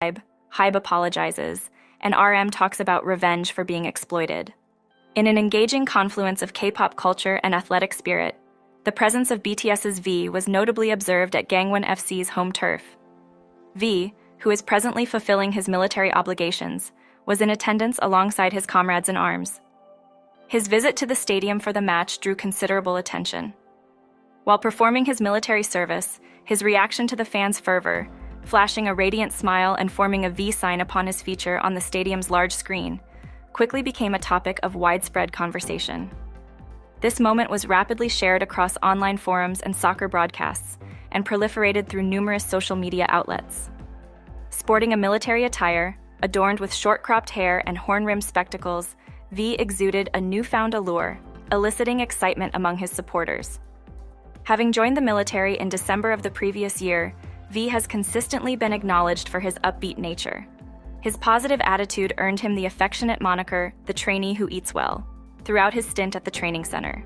HYBE apologizes, and RM talks about revenge for being exploited. In an engaging confluence of K-pop culture and athletic spirit, the presence of BTS's V was notably observed at Gangwon FC's home turf. V, who is presently fulfilling his military obligations, was in attendance alongside his comrades in arms. His visit to the stadium for the match drew considerable attention. While performing his military service, his reaction to the fans' fervor, flashing a radiant smile and forming a V sign upon his feature on the stadium's large screen, quickly became a topic of widespread conversation. This moment was rapidly shared across online forums and soccer broadcasts, and proliferated through numerous social media outlets. Sporting a military attire, adorned with short-cropped hair and horn-rimmed spectacles, V exuded a newfound allure, eliciting excitement among his supporters. Having joined the military in December of the previous year, V has consistently been acknowledged for his upbeat nature. His positive attitude earned him the affectionate moniker, the trainee who eats well, throughout his stint at the training center.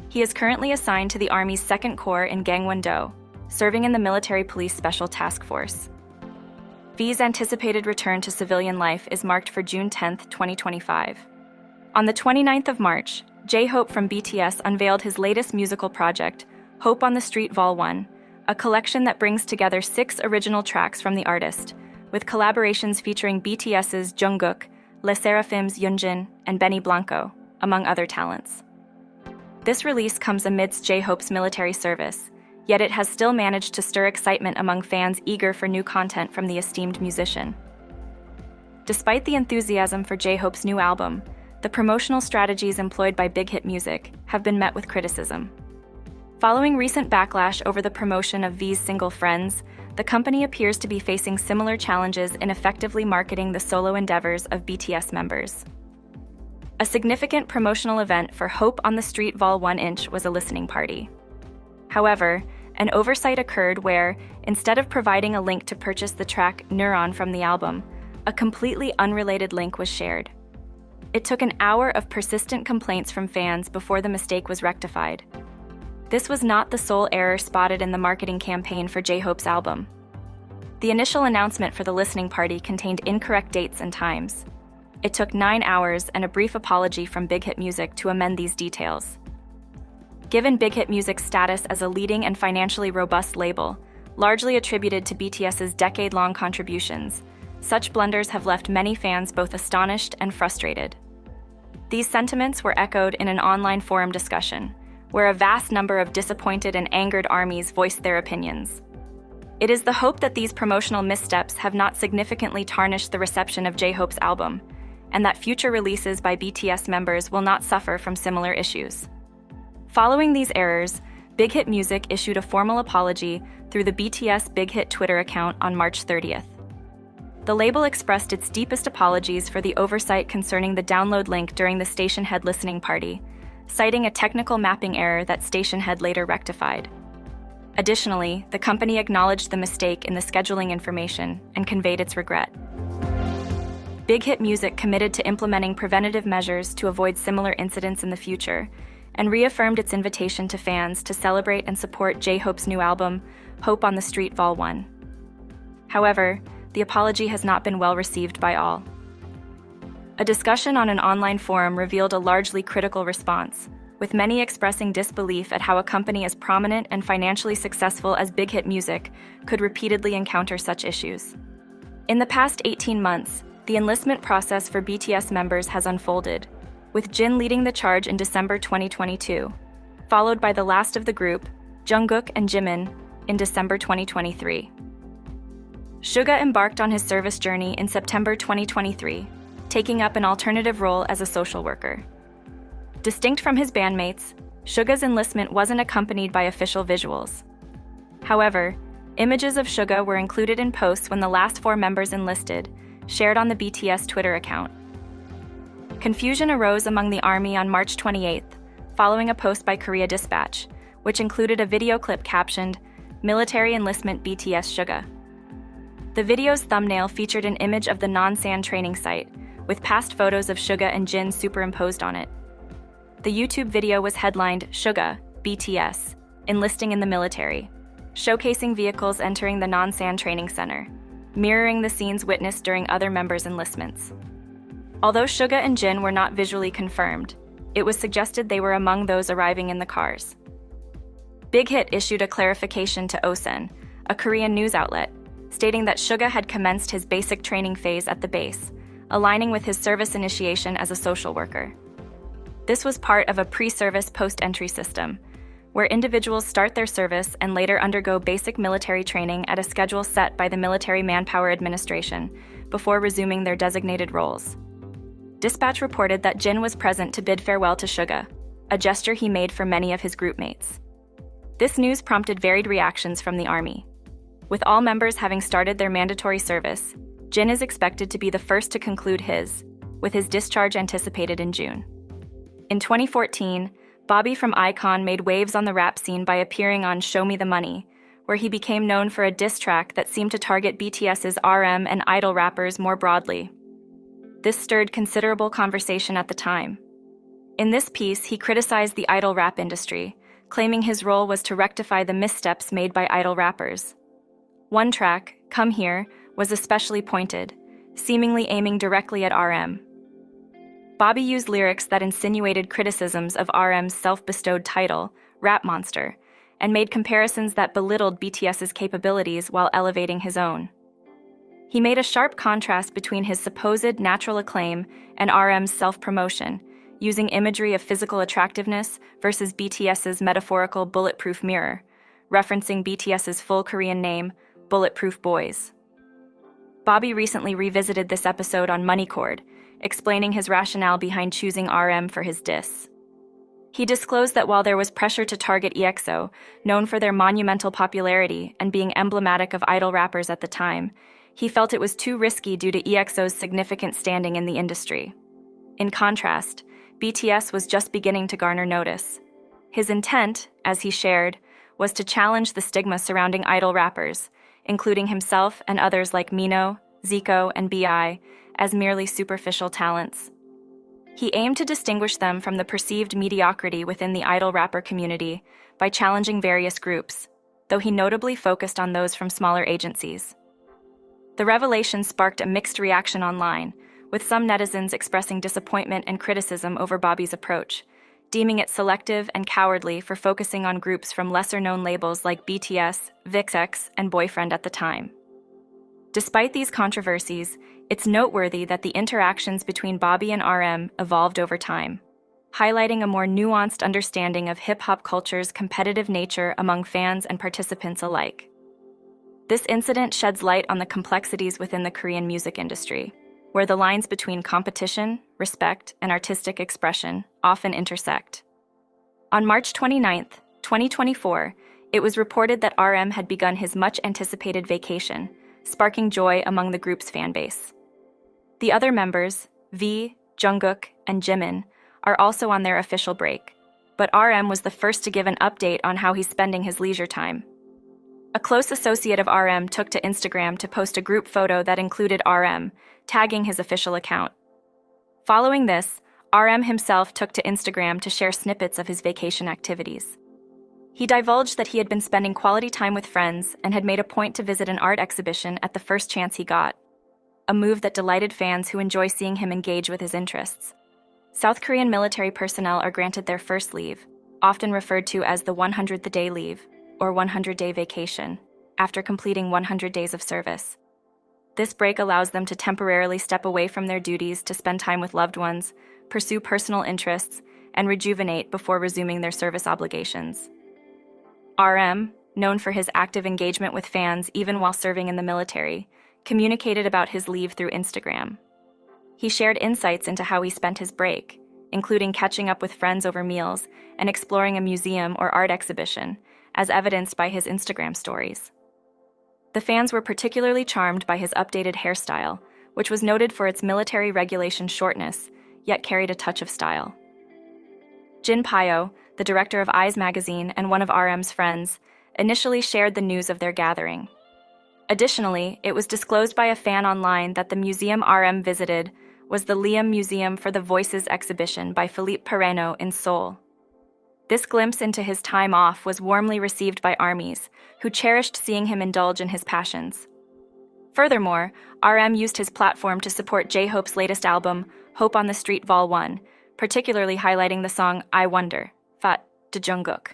He is currently assigned to the Army's 2nd Corps in Gangwon-do, serving in the Military Police Special Task Force. V's anticipated return to civilian life is marked for June 10, 2025. On the 29th of March, J-Hope from BTS unveiled his latest musical project, Hope on the Street Vol. 1, a collection that brings together 6 original tracks from the artist, with collaborations featuring BTS's Jungkook, LE SSERAFIM's Yoonjin, and Benny Blanco, among other talents. This release comes amidst J-Hope's military service, yet it has still managed to stir excitement among fans eager for new content from the esteemed musician. Despite the enthusiasm for J-Hope's new album, the promotional strategies employed by Big Hit Music have been met with criticism. Following recent backlash over the promotion of V's single Friends, the company appears to be facing similar challenges in effectively marketing the solo endeavors of BTS members. A significant promotional event for Hope on the Street Vol. 1 was a listening party. However, an oversight occurred where, instead of providing a link to purchase the track Neuron from the album, a completely unrelated link was shared. It took an hour of persistent complaints from fans before the mistake was rectified. This was not the sole error spotted in the marketing campaign for J-Hope's album. The initial announcement for the listening party contained incorrect dates and times. It took 9 hours and a brief apology from Big Hit Music to amend these details. Given Big Hit Music's status as a leading and financially robust label, largely attributed to BTS's decade-long contributions, such blunders have left many fans both astonished and frustrated. These sentiments were echoed in an online forum discussion, where a vast number of disappointed and angered ARMYs voiced their opinions. It is the hope that these promotional missteps have not significantly tarnished the reception of J-Hope's album, and that future releases by BTS members will not suffer from similar issues. Following these errors, Big Hit Music issued a formal apology through the BTS Big Hit Twitter account on March 30th. The label expressed its deepest apologies for the oversight concerning the download link during the Station Head listening party, citing a technical mapping error that Station Head later rectified. Additionally, the company acknowledged the mistake in the scheduling information and conveyed its regret. Big Hit Music committed to implementing preventative measures to avoid similar incidents in the future, and reaffirmed its invitation to fans to celebrate and support J-Hope's new album, Hope on the Street Vol. 1. However, the apology has not been well received by all. A discussion on an online forum revealed a largely critical response, with many expressing disbelief at how a company as prominent and financially successful as Big Hit Music could repeatedly encounter such issues. In the past 18 months, the enlistment process for BTS members has unfolded, with Jin leading the charge in December 2022, followed by the last of the group, Jungkook and Jimin, in December 2023. Suga embarked on his service journey in September 2023, taking up an alternative role as a social worker. Distinct from his bandmates, Suga's enlistment wasn't accompanied by official visuals. However, images of Suga were included in posts when the last 4 members enlisted, shared on the BTS Twitter account. Confusion arose among the ARMY on March 28th, following a post by Korea Dispatch, which included a video clip captioned, "Military Enlistment BTS Suga." The video's thumbnail featured an image of the Nonsan training site, with past photos of Suga and Jin superimposed on it. The YouTube video was headlined, "Suga, BTS, Enlisting in the Military," showcasing vehicles entering the Nonsan Training Center. mirroring the scenes witnessed during other members' enlistments. Although Suga and Jin were not visually confirmed, it was suggested they were among those arriving in the cars. Big Hit issued a clarification to Osen, a Korean news outlet, stating that Suga had commenced his basic training phase at the base, aligning with his service initiation as a social worker. This was part of a pre-service post-entry system, where individuals start their service and later undergo basic military training at a schedule set by the Military Manpower Administration before resuming their designated roles. Dispatch reported that Jin was present to bid farewell to Suga, a gesture he made for many of his groupmates. This news prompted varied reactions from the army. With all members having started their mandatory service, Jin is expected to be the first to conclude his, with his discharge anticipated in June. In 2014, Bobby from iKON made waves on the rap scene by appearing on Show Me the Money, where he became known for a diss track that seemed to target BTS's RM and idol rappers more broadly. This stirred considerable conversation at the time. In this piece, he criticized the idol rap industry, claiming his role was to rectify the missteps made by idol rappers. One track, Come Here, was especially pointed, seemingly aiming directly at RM. Bobby used lyrics that insinuated criticisms of RM's self-bestowed title, Rap Monster, and made comparisons that belittled BTS's capabilities while elevating his own. He made a sharp contrast between his supposed natural acclaim and RM's self-promotion, using imagery of physical attractiveness versus BTS's metaphorical bulletproof mirror, referencing BTS's full Korean name, Bulletproof Boys. Bobby recently revisited this episode on Money Cord, explaining his rationale behind choosing RM for his diss. He disclosed that while there was pressure to target EXO, known for their monumental popularity and being emblematic of idol rappers at the time, he felt it was too risky due to EXO's significant standing in the industry. In contrast, BTS was just beginning to garner notice. His intent, as he shared, was to challenge the stigma surrounding idol rappers, including himself and others like Mino, Zico, and B.I., as merely superficial talents. He aimed to distinguish them from the perceived mediocrity within the idol rapper community by challenging various groups, though he notably focused on those from smaller agencies. The revelation sparked a mixed reaction online, with some netizens expressing disappointment and criticism over Bobby's approach, deeming it selective and cowardly for focusing on groups from lesser-known labels like BTS, VIXX, and Boyfriend at the time. Despite these controversies, it's noteworthy that the interactions between Bobby and RM evolved over time, highlighting a more nuanced understanding of hip-hop culture's competitive nature among fans and participants alike. This incident sheds light on the complexities within the Korean music industry, where the lines between competition, respect, and artistic expression often intersect. On March 29, 2024, it was reported that RM had begun his much-anticipated vacation, sparking joy among the group's fanbase. The other members, V, Jungkook, and Jimin, are also on their official break, but RM was the first to give an update on how he's spending his leisure time. A close associate of RM took to Instagram to post a group photo that included RM, tagging his official account. Following this, RM himself took to Instagram to share snippets of his vacation activities. He divulged that he had been spending quality time with friends and had made a point to visit an art exhibition at the first chance he got, a move that delighted fans who enjoy seeing him engage with his interests. South Korean military personnel are granted their first leave, often referred to as the 100th day leave, or 100-day vacation, after completing 100 days of service. This break allows them to temporarily step away from their duties to spend time with loved ones, pursue personal interests, and rejuvenate before resuming their service obligations. RM, known for his active engagement with fans even while serving in the military, communicated about his leave through Instagram. He shared insights into how he spent his break, including catching up with friends over meals and exploring a museum or art exhibition, as evidenced by his Instagram stories. The fans were particularly charmed by his updated hairstyle, which was noted for its military regulation shortness, yet carried a touch of style. Jin Pyo, the director of Eyes magazine and one of RM's friends, initially shared the news of their gathering. Additionally, it was disclosed by a fan online that the museum RM visited was the Liam Museum for the Voices exhibition by Philippe Perreno in Seoul. This glimpse into his time off was warmly received by armies, who cherished seeing him indulge in his passions. Furthermore, RM used his platform to support J-Hope's latest album, Hope on the Street Vol. 1, particularly highlighting the song I Wonder, Fat, to Jungkook.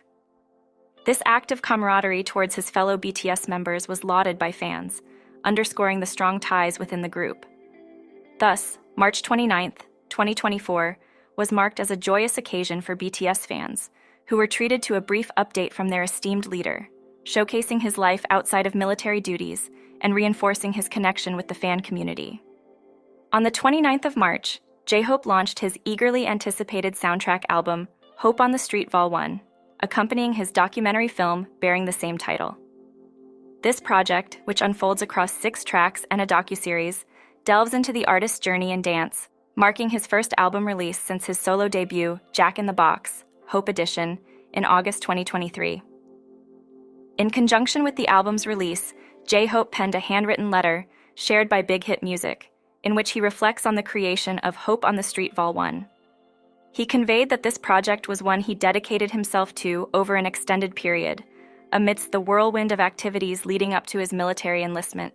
This act of camaraderie towards his fellow BTS members was lauded by fans, underscoring the strong ties within the group. Thus, March 29, 2024, was marked as a joyous occasion for BTS fans, who were treated to a brief update from their esteemed leader, showcasing his life outside of military duties and reinforcing his connection with the fan community. On the 29th of March, J-Hope launched his eagerly anticipated soundtrack album, Hope on the Street Vol. 1, accompanying his documentary film bearing the same title. This project, which unfolds across 6 tracks and a docuseries, delves into the artist's journey in dance, marking his first album release since his solo debut, Jack in the Box, Hope Edition, in August 2023. In conjunction with the album's release, J-Hope penned a handwritten letter, shared by Big Hit Music, in which he reflects on the creation of Hope on the Street Vol. 1. He conveyed that this project was one he dedicated himself to over an extended period, amidst the whirlwind of activities leading up to his military enlistment.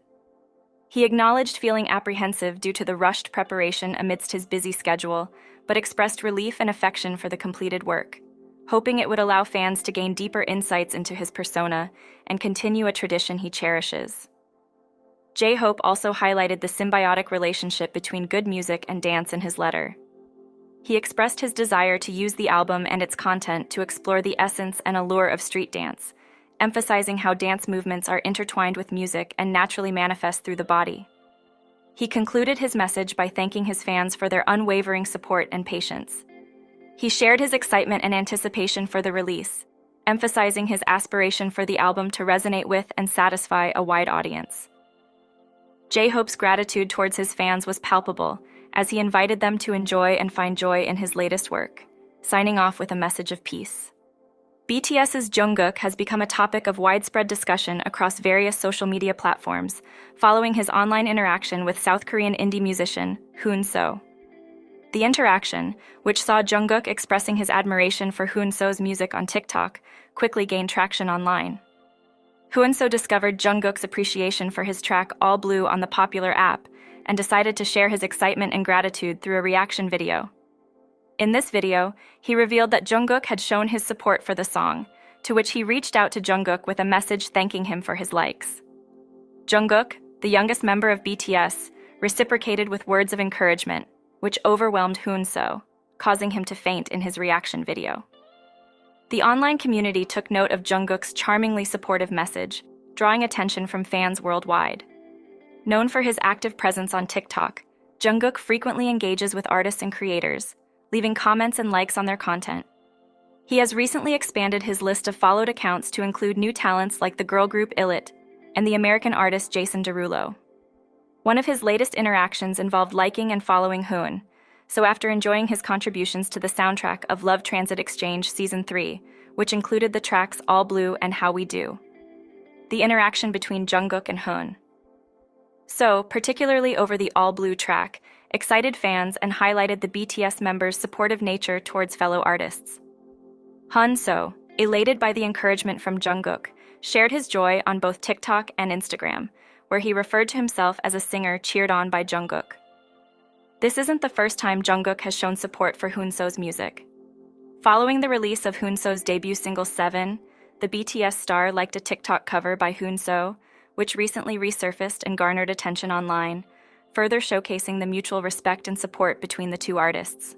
He acknowledged feeling apprehensive due to the rushed preparation amidst his busy schedule, but expressed relief and affection for the completed work, hoping it would allow fans to gain deeper insights into his persona and continue a tradition he cherishes. J-Hope also highlighted the symbiotic relationship between good music and dance in his letter. He expressed his desire to use the album and its content to explore the essence and allure of street dance, emphasizing how dance movements are intertwined with music and naturally manifest through the body. He concluded his message by thanking his fans for their unwavering support and patience. He shared his excitement and anticipation for the release, emphasizing his aspiration for the album to resonate with and satisfy a wide audience. J-Hope's gratitude towards his fans was palpable, as he invited them to enjoy and find joy in his latest work, signing off with a message of peace. BTS's Jungkook has become a topic of widespread discussion across various social media platforms, following his online interaction with South Korean indie musician Hoon-so. The interaction, which saw Jungkook expressing his admiration for Hoon-so's music on TikTok, quickly gained traction online. Hoon-so discovered Jungkook's appreciation for his track All Blue on the popular app and decided to share his excitement and gratitude through a reaction video. In this video, he revealed that Jungkook had shown his support for the song, to which he reached out to Jungkook with a message thanking him for his likes. Jungkook, the youngest member of BTS, reciprocated with words of encouragement, which overwhelmed Hoon-so, causing him to faint in his reaction video. The online community took note of Jungkook's charmingly supportive message, drawing attention from fans worldwide. Known for his active presence on TikTok, Jungkook frequently engages with artists and creators, leaving comments and likes on their content. He has recently expanded his list of followed accounts to include new talents like the girl group Illit and the American artist Jason Derulo. One of his latest interactions involved liking and following Hoon, so after enjoying his contributions to the soundtrack of Love Transit Exchange Season 3, which included the tracks All Blue and How We Do. The interaction between Jungkook and Hoon. So, particularly over the All Blue track, excited fans and highlighted the BTS members' supportive nature towards fellow artists. Hoon-so, elated by the encouragement from Jungkook, shared his joy on both TikTok and Instagram, where he referred to himself as a singer cheered on by Jungkook. This isn't the first time Jungkook has shown support for Hoon-so's music. Following the release of Hoon-so's debut single 7, the BTS star liked a TikTok cover by Hoon-so, which recently resurfaced and garnered attention online, further showcasing the mutual respect and support between the two artists.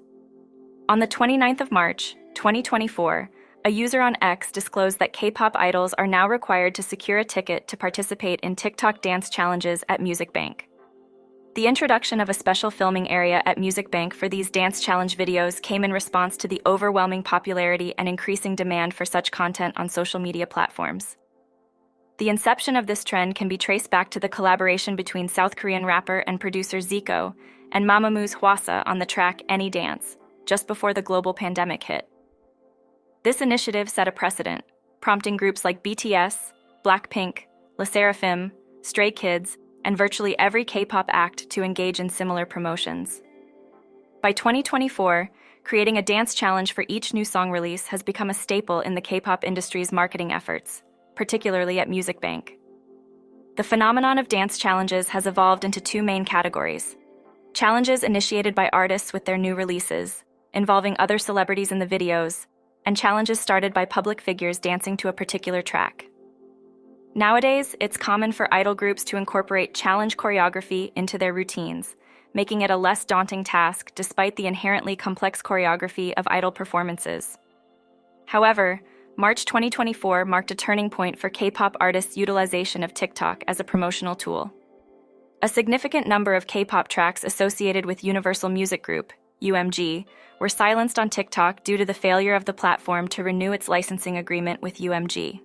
On the 29th of March, 2024, a user on X disclosed that K-pop idols are now required to secure a ticket to participate in TikTok dance challenges at Music Bank. The introduction of a special filming area at Music Bank for these dance challenge videos came in response to the overwhelming popularity and increasing demand for such content on social media platforms. The inception of this trend can be traced back to the collaboration between South Korean rapper and producer Zico and Mamamoo's Hwasa on the track Any Dance, just before the global pandemic hit. This initiative set a precedent, prompting groups like BTS, Blackpink, LE SSERAFIM, Stray Kids, and virtually every K-pop act to engage in similar promotions. By 2024, creating a dance challenge for each new song release has become a staple in the K-pop industry's marketing efforts, particularly at Music Bank. The phenomenon of dance challenges has evolved into two main categories: challenges initiated by artists with their new releases, involving other celebrities in the videos, and challenges started by public figures dancing to a particular track. Nowadays, it's common for idol groups to incorporate challenge choreography into their routines, making it a less daunting task despite the inherently complex choreography of idol performances. However, March 2024 marked a turning point for K-pop artists' utilization of TikTok as a promotional tool. A significant number of K-pop tracks associated with Universal Music Group, UMG, were silenced on TikTok due to the failure of the platform to renew its licensing agreement with UMG.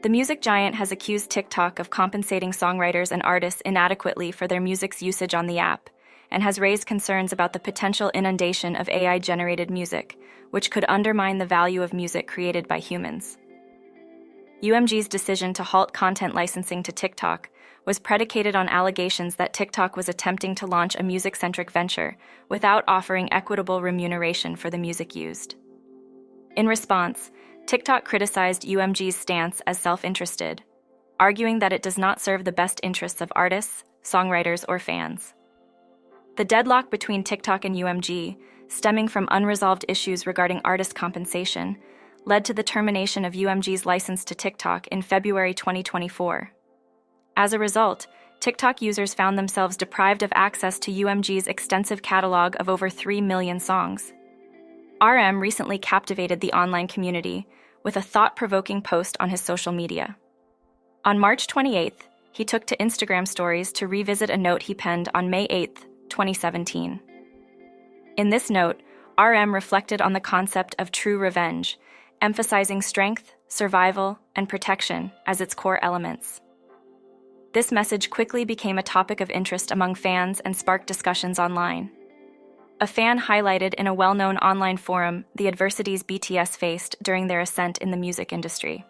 The music giant has accused TikTok of compensating songwriters and artists inadequately for their music's usage on the app, and has raised concerns about the potential inundation of AI-generated music, which could undermine the value of music created by humans. UMG's decision to halt content licensing to TikTok was predicated on allegations that TikTok was attempting to launch a music-centric venture without offering equitable remuneration for the music used. In response, TikTok criticized UMG's stance as self-interested, arguing that it does not serve the best interests of artists, songwriters, or fans. The deadlock between TikTok and UMG, stemming from unresolved issues regarding artist compensation, led to the termination of UMG's license to TikTok in February 2024. As a result, TikTok users found themselves deprived of access to UMG's extensive catalog of over 3 million songs. RM recently captivated the online community with a thought-provoking post on his social media. On March 28th, he took to Instagram stories to revisit a note he penned on May 8, 2017. In this note, RM reflected on the concept of true revenge, emphasizing strength, survival, and protection as its core elements. This message quickly became a topic of interest among fans and sparked discussions online. A fan highlighted in a well-known online forum the adversities BTS faced during their ascent in the music industry.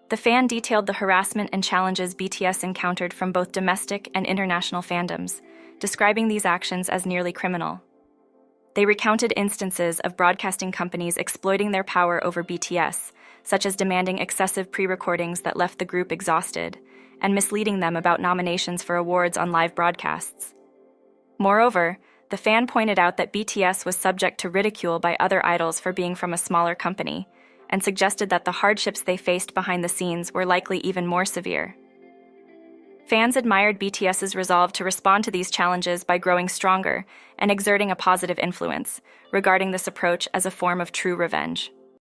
The fan detailed the harassment and challenges BTS encountered from both domestic and international fandoms, describing these actions as nearly criminal. They recounted instances of broadcasting companies exploiting their power over BTS, such as demanding excessive pre-recordings that left the group exhausted, and misleading them about nominations for awards on live broadcasts. Moreover, the fan pointed out that BTS was subject to ridicule by other idols for being from a smaller company, and suggested that the hardships they faced behind the scenes were likely even more severe. Fans admired BTS's resolve to respond to these challenges by growing stronger and exerting a positive influence, regarding this approach as a form of true revenge.